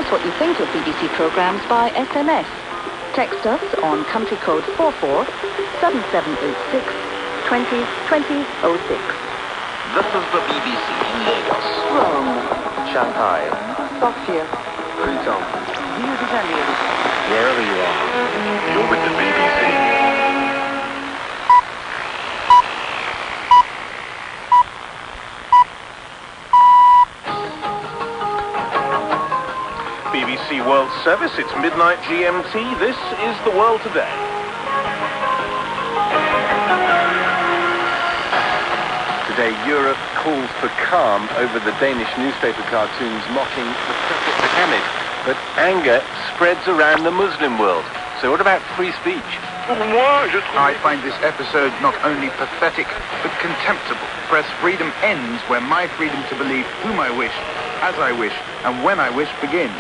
us what you think of BBC programmes by SMS. Text us on country code 447786 202006. This is the BBC in Lagos, Rome, Shanghai, Sofia, Freetown, Rio de Janeiro. wherever you are. You're with the BBC. BBC World Service, it's midnight GMT. This is the world today. Today, Europe calls for calm over the Danish newspaper cartoons mocking the Prophet Muhammad, but anger spreads around the Muslim world. So what about free speech? I find this episode not only pathetic, but contemptible. Press freedom ends where my freedom to believe whom I wish, as I wish, and when I wish begins.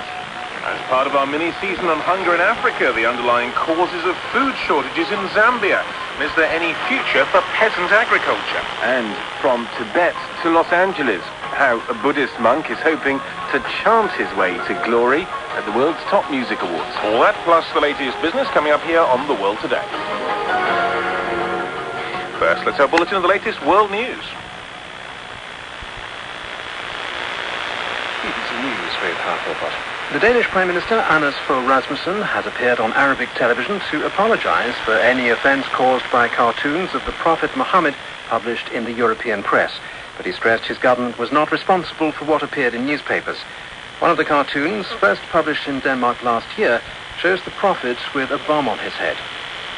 As part of our mini-season on hunger in Africa, the underlying causes of food shortages in Zambia. And is there any future for peasant agriculture? And from Tibet to Los Angeles, how a Buddhist monk is hoping to chant his way to glory at the world's top music awards. All that plus the latest business coming up here on The World Today. First, let's have a bulletin of the latest world news. BBC News, very powerful report. The Danish Prime Minister, Anders Fogh Rasmussen, has appeared on Arabic television to apologise for any offence caused by cartoons of the Prophet Muhammad published in the European press. But he stressed his government was not responsible for what appeared in newspapers. One of the cartoons, first published in Denmark last year, shows the Prophet with a bomb on his head.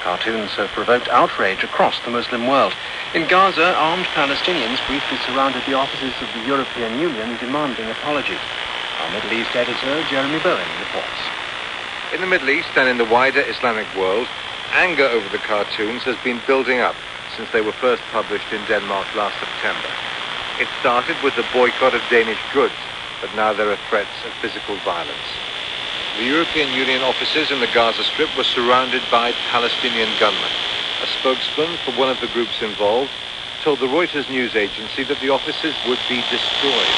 Cartoons have provoked outrage across the Muslim world. In Gaza, armed Palestinians briefly surrounded the offices of the European Union demanding apologies. Our Middle East editor, Jeremy Bowen, reports. In the Middle East and in the wider Islamic world, anger over the cartoons has been building up since they were first published in Denmark last September. It started with the boycott of Danish goods, but now there are threats of physical violence. The European Union offices in the Gaza Strip were surrounded by Palestinian gunmen. A spokesman for one of the groups involved told the Reuters news agency that the offices would be destroyed.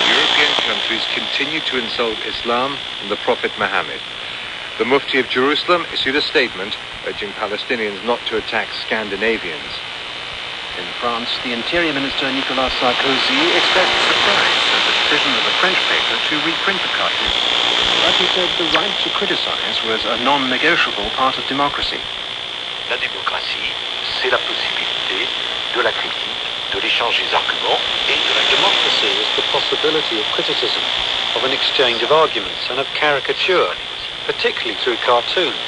European countries continue to insult Islam and the Prophet Muhammad. The Mufti of Jerusalem issued a statement urging Palestinians not to attack Scandinavians. In France, the Interior Minister Nicolas Sarkozy expressed surprise at the decision of the French paper to reprint the cartoon. But he said the right to criticize was a non-negotiable part of democracy. La démocratie, c'est la possibilité de la critique, de l'échange des arguments et de la democracy is the possibility of criticism, of an exchange of arguments and of caricature, particularly through cartoons.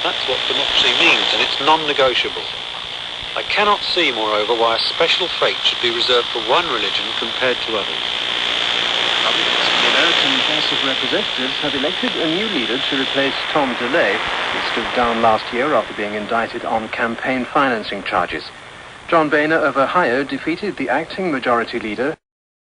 That's what democracy means, and it's non-negotiable. I cannot see, moreover, why a special fate should be reserved for one religion compared to others. The American House of Representatives have elected a new leader to replace Tom DeLay, who stood down last year after being indicted on campaign financing charges. John Boehner of Ohio defeated the acting majority leader,